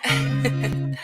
Era.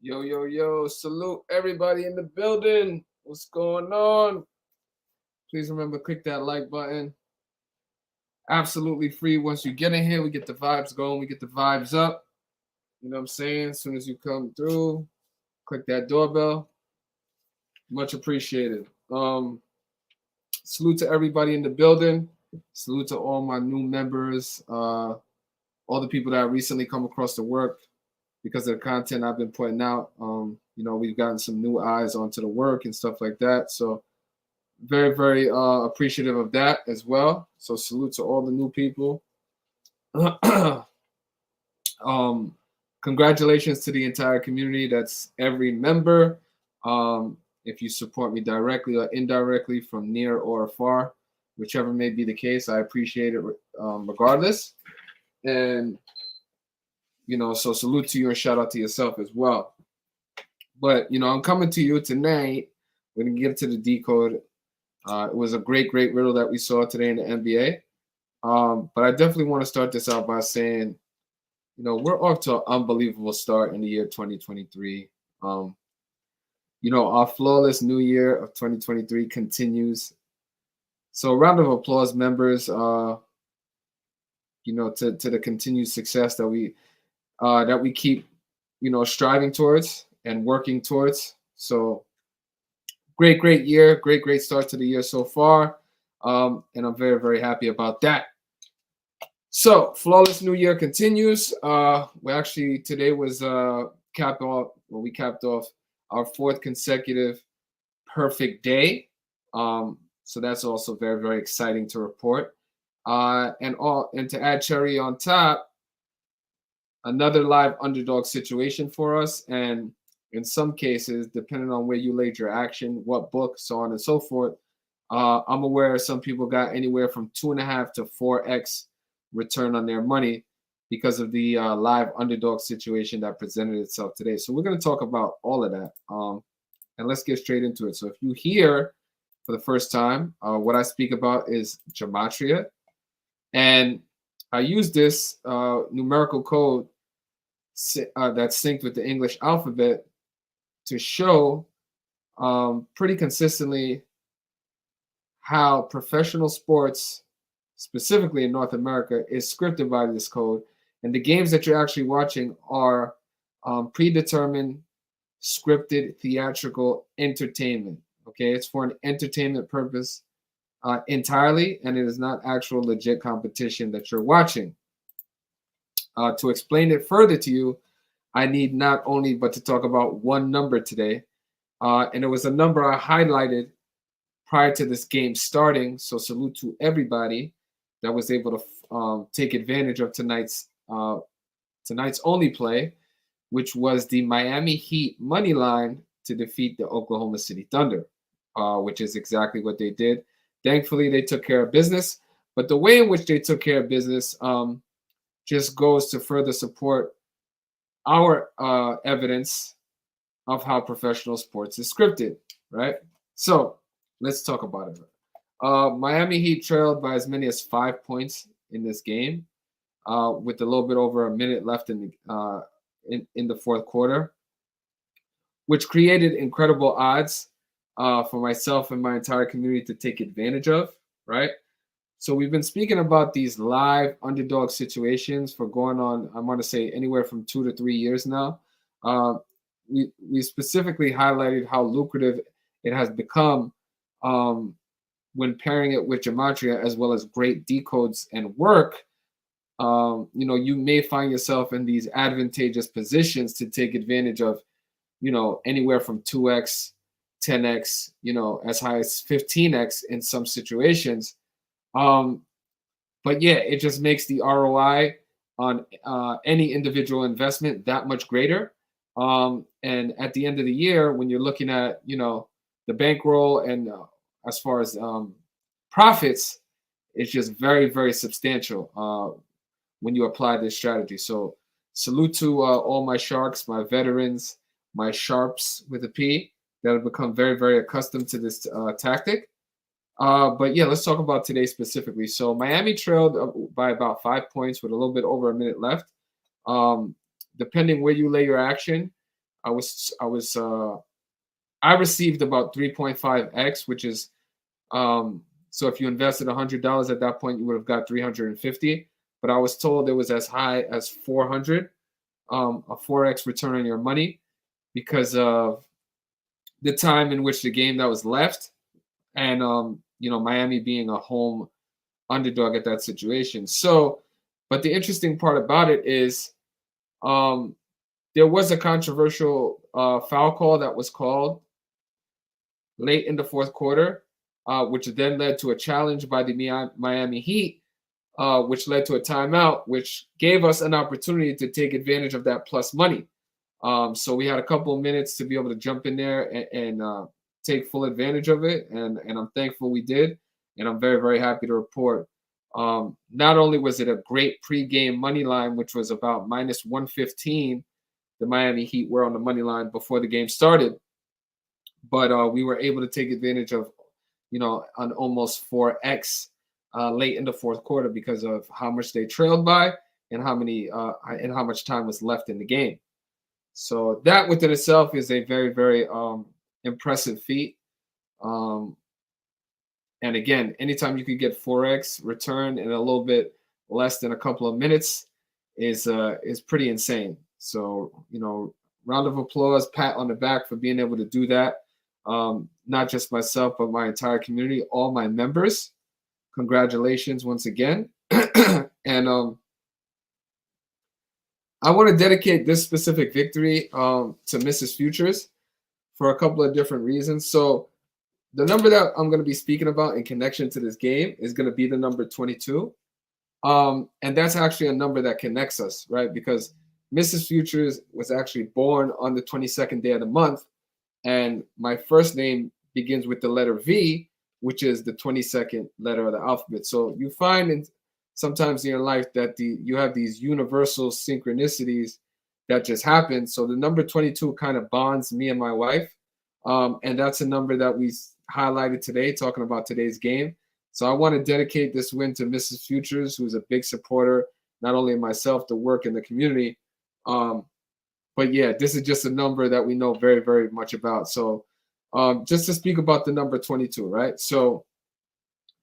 Yo, yo, yo, salute everybody in the building. What's going on? Please remember, click that like button. Absolutely free. Once you get in here, we get the vibes going, we get the vibes up. You know what I'm saying? As soon as you come through, click that doorbell. Much appreciated. Salute to everybody in the building. Salute to all my new members, all the people that I recently come across to work because of the content I've been putting out. We've gotten some new eyes onto the work and stuff like that. So very, very appreciative of that as well. So salute to all the new people. Congratulations to the entire community. That's every member. If you support me directly or indirectly from near or far, whichever may be the case, I appreciate it regardless. And so salute to you and shout out to yourself as well. But, I'm coming to you tonight. We're going to get to the decode. It was a great riddle that we saw today in the NBA. But I definitely want to start this out by saying, we're off to an unbelievable start in the year 2023. Our flawless new year of 2023 continues. So a round of applause, members, to the continued success that we keep, striving towards and working towards. So great year, great start to the year so far. And I'm very, very happy about that. So flawless new year continues. Today was we capped off our fourth consecutive perfect day. So that's also very, very exciting to report. And to add cherry on top, another live underdog situation for us. And in some cases, depending on where you laid your action, what book, so on and so forth, I'm aware some people got anywhere from 2.5 to 4x return on their money because of the live underdog situation that presented itself today. So we're going to talk about all of that. And let's get straight into it. So if you hear for the first time, what I speak about is Gematria. And I use this numerical code that's synced with the English alphabet to show pretty consistently how professional sports, specifically in North America, is scripted by this code. And the games that you're actually watching are predetermined, scripted, theatrical entertainment. Okay, it's for an entertainment purpose entirely, and it is not actual legit competition that you're watching. To explain it further to you, I need not only but to talk about one number today, And it was a number I highlighted prior to this game starting. So salute to everybody that was able to take advantage of tonight's only play, which was the Miami Heat money line to defeat the Oklahoma City Thunder, which is exactly what they did. Thankfully, they took care of business, but the way in which they took care of business just goes to further support our evidence of how professional sports is scripted, right? So let's talk about it. Miami Heat trailed by as many as 5 points in this game, with a little bit over a minute left in the fourth quarter, which created incredible odds for myself and my entire community to take advantage of, right? So we've been speaking about these live underdog situations for going on, I want to say anywhere from 2 to 3 years now. Uh, we specifically highlighted how lucrative it has become when pairing it with Gematria as well as great decodes and work. You may find yourself in these advantageous positions to take advantage of, anywhere from 2x, 10x, as high as 15x in some situations. But yeah, it just makes the ROI on any individual investment that much greater. And at the end of the year, when you're looking at, the bankroll and as far as profits, it's just very, very substantial when you apply this strategy. So salute to all my sharks, my veterans, my sharps with a P that have become very, very accustomed to this tactic. But yeah, let's talk about today specifically. So Miami trailed by about 5 points with a little bit over a minute left. Depending where you lay your action, I received about 3.5x, which is so if you invested $100 at that point, you would have got 350. But I was told it was as high as 400, a 4x return on your money, because of the time in which the game that was left, and Miami being a home underdog at that situation. So, but the interesting part about it is there was a controversial foul call that was called late in the fourth quarter, which then led to a challenge by the Miami Heat, which led to a timeout, which gave us an opportunity to take advantage of that plus money. So we had a couple of minutes to be able to jump in there and take full advantage of it, and I'm thankful we did, and I'm very, very happy to report. Not only was it a great pregame money line, which was about minus 115, the Miami Heat were on the money line before the game started, but we were able to take advantage of, an almost 4x late in the fourth quarter because of how much they trailed by and how much time was left in the game. So that within itself is a very, very impressive feat. And again, anytime you could get 4x return in a little bit less than a couple of minutes is pretty insane. So, round of applause, pat on the back for being able to do that. Not just myself, but my entire community, all my members. Congratulations once again. And I want to dedicate this specific victory to Mrs. Futures for a couple of different reasons. So the number that I'm going to be speaking about in connection to this game is going to be the number 22. And that's actually a number that connects us, right? Because Mrs. Futures was actually born on the 22nd day of the month. And my first name begins with the letter V, which is the 22nd letter of the alphabet. So you find sometimes in your life that you have these universal synchronicities that just happen. So the number 22 kind of bonds me and my wife. And that's a number that we highlighted today, talking about today's game. So I want to dedicate this win to Mrs. Futures, who's a big supporter, not only of myself, the work in the community. But yeah, this is just a number that we know very, very much about. So just to speak about the number 22, right? So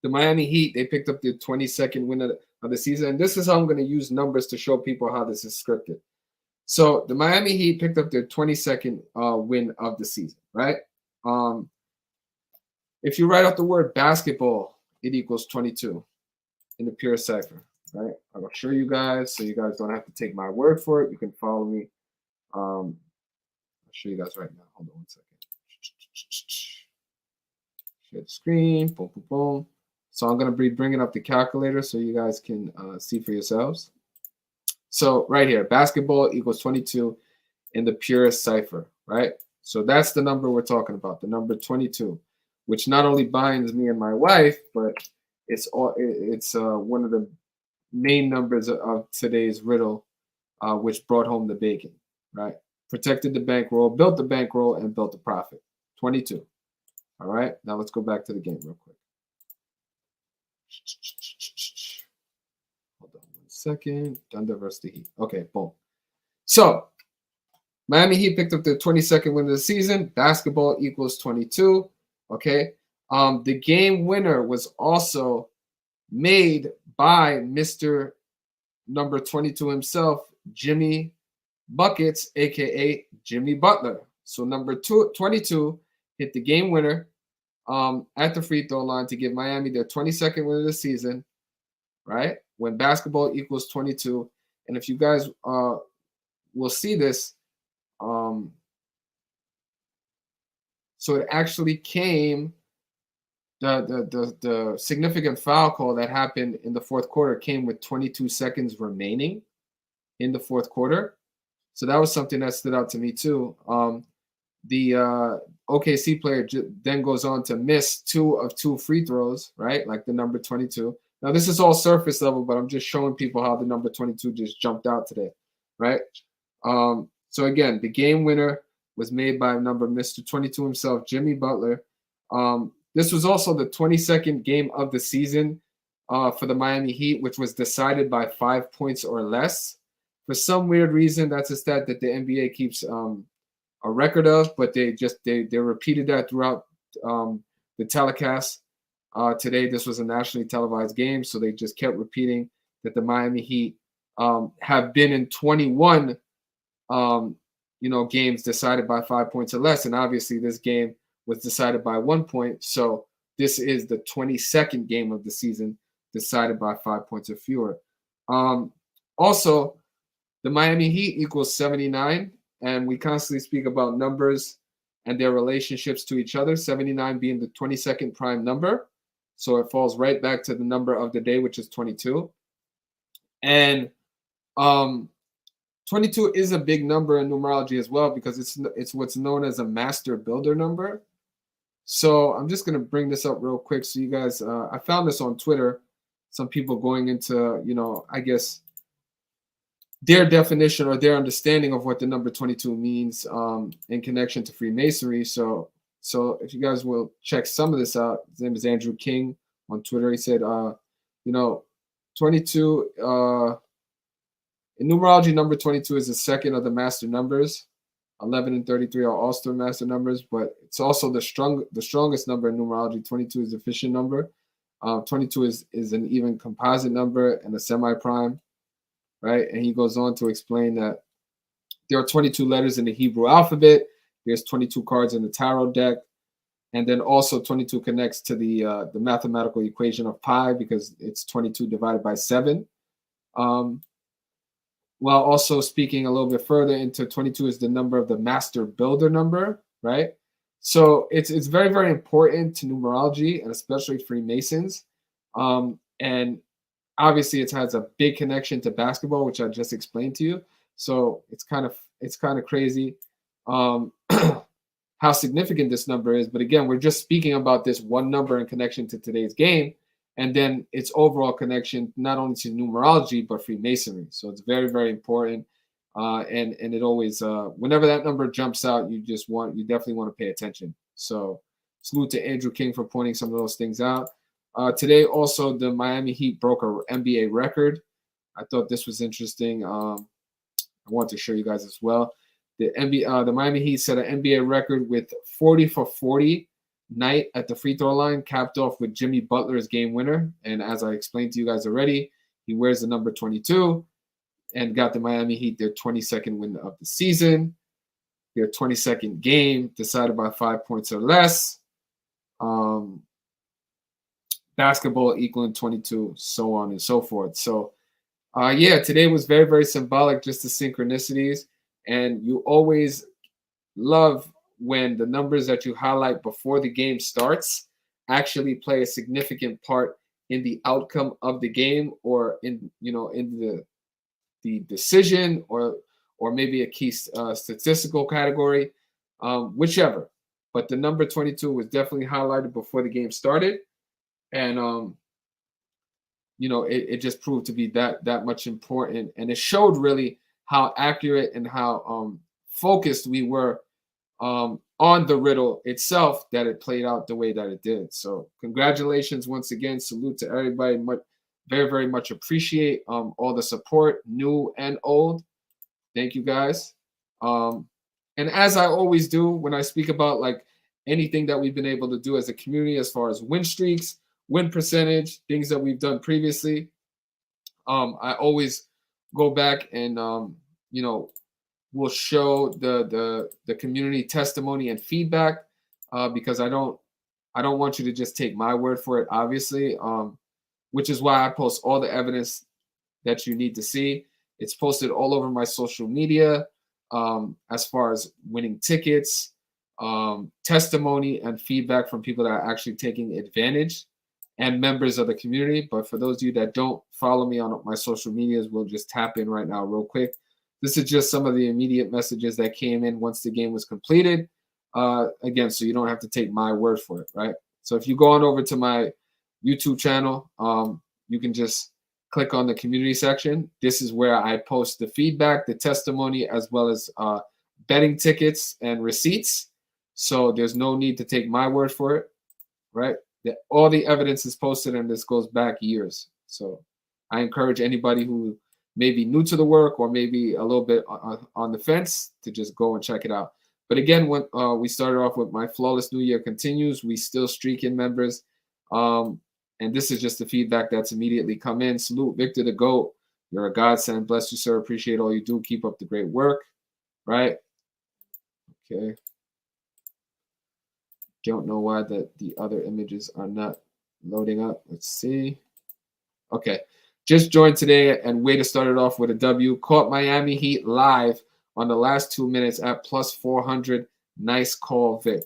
the Miami Heat, they picked up their 22nd win of the season. And this is how I'm going to use numbers to show people how this is scripted. So the Miami Heat picked up their 22nd win of the season, right? If you write out the word basketball, it equals 22 in the pure cipher, right? I'll show you guys so you guys don't have to take my word for it. You can follow me. I'll show you guys right now. Hold on one second. Share the screen. Boom, boom, boom. So I'm going to be bringing up the calculator so you guys can see for yourselves. So right here, basketball equals 22 in the purest cipher, right? So that's the number we're talking about, the number 22, which not only binds me and my wife, but it's one of the main numbers of today's riddle, which brought home the bacon, right? Protected the bankroll, built the bankroll, and built the profit. 22. All right. Now let's go back to the game real quick. Hold on 1 second. Thunder versus the Heat. Okay, boom. So Miami Heat picked up their 22nd win of the season. Basketball equals 22. Okay. The game winner was also made by Mr. number 22 himself, Jimmy Buckets, aka Jimmy Butler. So number 22 hit the game winner at the free throw line to give Miami their 22nd win of the season, right? When basketball equals 22. And if you guys will see this, so it actually came, the significant foul call that happened in the fourth quarter came with 22 seconds remaining in the fourth quarter. So that was something that stood out to me too. The OKC player then goes on to miss 2 of 2 free throws, right? Like the number 22. Now this is all surface level, but I'm just showing people how the number 22 just jumped out today, right? So again, the game winner was made by Mr. 22 himself, Jimmy Butler. This was also the 22nd game of the season for the Miami Heat, which was decided by 5 points or less. For some weird reason, that's a stat that the NBA keeps a record of, but they repeated that throughout the telecast. Today, this was a nationally televised game, so they just kept repeating that the Miami Heat have been in 21 games decided by 5 points or less, and obviously this game was decided by 1 point. So this is the 22nd game of the season decided by 5 points or fewer. Also, the Miami Heat equals 79, and we constantly speak about numbers and their relationships to each other, 79 being the 22nd prime number. So it falls right back to the number of the day, which is 22. And 22 is a big number in numerology as well because it's what's known as a master builder number. So I'm just going to bring this up real quick so you guys, I found this on Twitter, some people going into, I guess, their definition or their understanding of what the number 22 means in connection to Freemasonry. So if you guys will check some of this out, his name is Andrew King on Twitter. He said, 22, in numerology, number 22 is the second of the master numbers. 11 and 33 are all-star master numbers, but it's also the strongest number in numerology. 22 is the efficient number. 22 is an even composite number and a semi-prime, right? And he goes on to explain that there are 22 letters in the Hebrew alphabet. There's 22 cards in the tarot deck. And then also 22 connects to the mathematical equation of pi because it's 22 divided by 7. While also speaking a little bit further into 22 is the number of the master builder number, right? So it's very, very important to numerology and especially Freemasons. And obviously it has a big connection to basketball, which I just explained to you. So it's kind of crazy how significant this number is. But again, we're just speaking about this one number in connection to today's game. And then its overall connection, not only to numerology, but Freemasonry. So it's very, very important. And it always, whenever that number jumps out, you definitely want to pay attention. So salute to Andrew King for pointing some of those things out. Today, also, the Miami Heat broke an NBA record. I thought this was interesting. I want to show you guys as well. The Miami Heat set an NBA record with 40 for 40 night at the free throw line, capped off with Jimmy Butler's game winner. And as I explained to you guys already, he wears the number 22 and got the Miami Heat their 22nd win of the season, their 22nd game decided by 5 points or less. Basketball equaling 22, so on and so forth. So, today was very, very symbolic, just the synchronicities. And you always love when the numbers that you highlight before the game starts actually play a significant part in the outcome of the game, or in in the decision, or maybe a key statistical category, whichever. But the number 22 was definitely highlighted before the game started, and it just proved to be that much important, and it showed really how accurate and how focused we were on the riddle itself, that it played out the way that it did. So congratulations once again. Salute to everybody. Very, very much appreciate all the support, new and old. Thank you guys. And as I always do when I speak about like anything that we've been able to do as a community, as far as win streaks, win percentage, things that we've done previously, I always go back and will show the community testimony and feedback, because I don't want you to just take my word for it, obviously, which is why I post all the evidence that you need to see. It's posted all over my social media, as far as winning tickets, testimony and feedback from people that are actually taking advantage, and members of the community. But for those of you that don't follow me on my social medias, we'll just tap in right now real quick. This is just some of the immediate messages that came in once the game was completed. Again, so you don't have to take my word for it, right? So if you go on over to my YouTube channel, you can just click on the community section. This is where I post the feedback, the testimony, as well as betting tickets and receipts. So there's no need to take my word for it, right? All the evidence is posted, and this goes back years. So I encourage anybody who may be new to the work, or maybe a little bit on the fence, to just go and check it out. But again, when we started off with my flawless new year continues, we still streaking members. And this is just the feedback that's immediately come in. Salute, Victor the GOAT. You're a godsend. Bless you, sir. Appreciate all you do. Keep up the great work. Right? Okay. Don't know why the other images are not loading up. Let's see. Okay. Just joined today, and way to start it off with a W. Caught Miami Heat live on the last 2 minutes at plus 400. Nice call, Vic.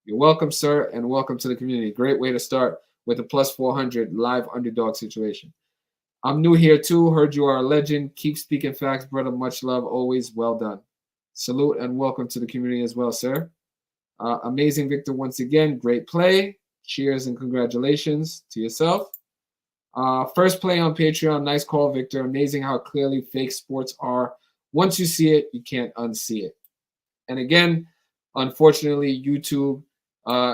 You're welcome, sir, and welcome to the community. Great way to start with a plus 400 live underdog situation. I'm new here too. Heard you are a legend. Keep speaking facts, brother. Much love. Always well done. Salute and welcome to the community as well, sir. Amazing, Victor, once again. Great play. Cheers and congratulations to yourself. First play on Patreon. Nice call, Victor. Amazing how clearly fake sports are. Once you see it, you can't unsee it. And again, unfortunately, YouTube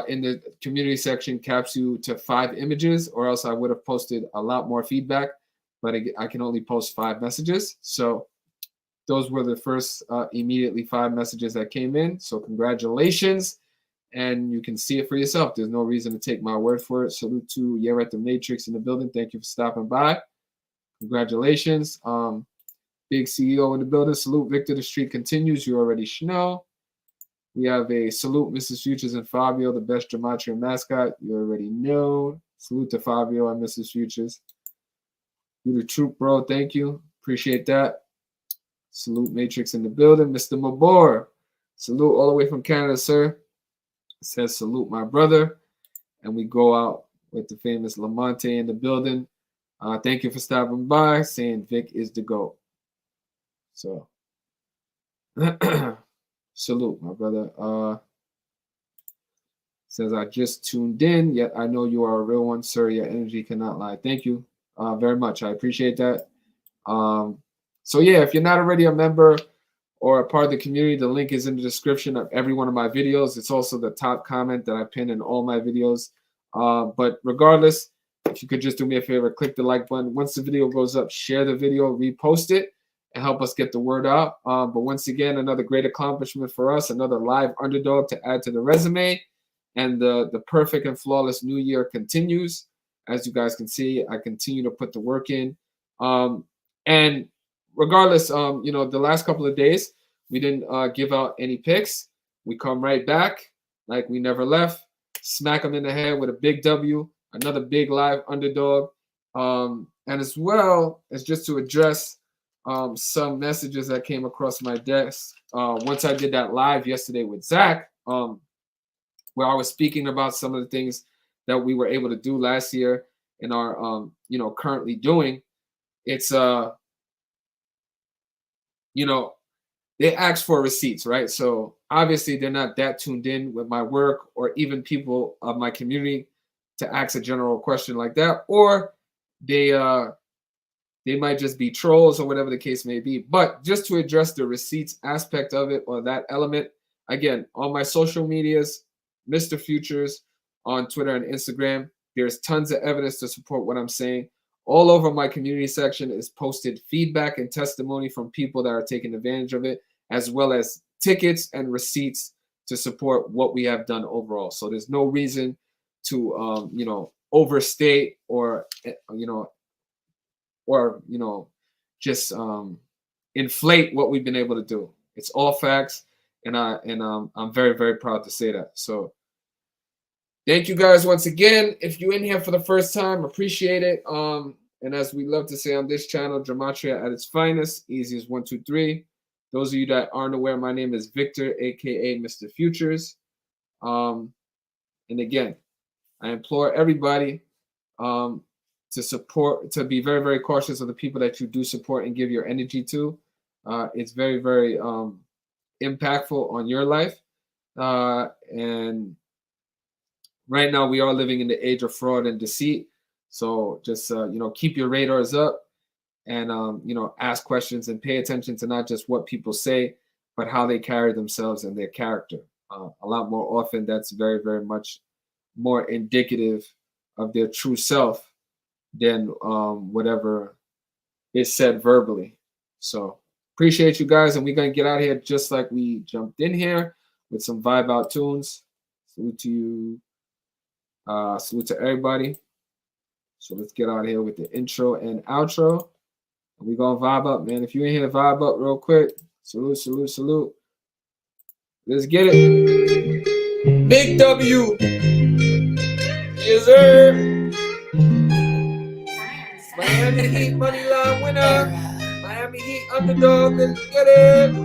in the community section caps you to 5 images, or else I would have posted a lot more feedback, but I can only post 5 messages. So those were the first immediately 5 messages that came in. So congratulations, and you can see it for yourself. There's no reason to take my word for it. Salute to Year at the Matrix in the building. Thank you for stopping by. Congratulations. Big CEO in the building. Salute, Victor. The streak continues. You already know. We have a salute, Mr.Futures and Fabio, the best Gematria mascot. You already know. Salute to Fabio and Mr.Futures. You the troop, bro. Thank you. Appreciate that. Salute, Matrix in the building. Mr. Mabor. Salute all the way from Canada, sir. It says salute, my brother. And we go out with the famous Lamonte in the building. Thank you for stopping by. Saying Vic is the GOAT. So. Salute, my brother. Says, I just tuned in, yet I know you are a real one, sir. Your energy cannot lie. Thank you very much. I appreciate that. So, yeah, if you're not already a member or a part of the community, the link is in the description of every one of my videos. It's also the top comment that I pin in all my videos. But regardless, if you could just do me a favor, click the like button. Once the video goes up, share the video, repost it, and help us get the word out. But once again, another great accomplishment for us, another live underdog to add to the resume. And the perfect and flawless new year continues. As you guys can see, I continue to put the work in. And regardless, the last couple of days, we didn't give out any picks. We come right back like we never left. Smack them in the head with a big W, another big live underdog. And as well as just to address some messages that came across my desk. Once I did that live yesterday with Zach, where I was speaking about some of the things that we were able to do last year and are currently doing. It's they ask for receipts, right? So obviously they're not that tuned in with my work, or even people of my community, to ask a general question like that, or they might just be trolls or whatever the case may be. But just to address the receipts aspect of it, or that element, again, on my social medias, Mr. Futures on Twitter and Instagram, there's tons of evidence to support what I'm saying. All over my community section is posted feedback and testimony from people that are taking advantage of it, as well as tickets and receipts to support what we have done overall. So there's no reason to overstate or just inflate what we've been able to do. It's all facts, and I'm very, very proud to say that. So thank you guys once again. If you're in here for the first time, appreciate it. And as we love to say on this channel, Gematria at its finest, easy as 1, 2, 3. Those of you that aren't aware, my name is Victor, aka Mr. Futures. And again, I implore everybody to be very, very cautious of the people that you do support and give your energy to. It's very, very impactful on your life. And right now we are living in the age of fraud and deceit. So just, keep your radars up and, ask questions and pay attention to not just what people say, but how they carry themselves and their character. A lot more often, that's very, very much more indicative of their true self than whatever is said verbally. So appreciate you guys, and we're going to get out of here just like we jumped in here with some vibe out tunes. Salute to you. Salute to everybody. So let's get out of here with the intro and outro. We're going to vibe up, man. If you're in here, vibe up real quick. Salute, salute, salute. Let's get it. Big W. Yes, sir. Miami Heat money line winner. Miami Heat underdog. Let's get it.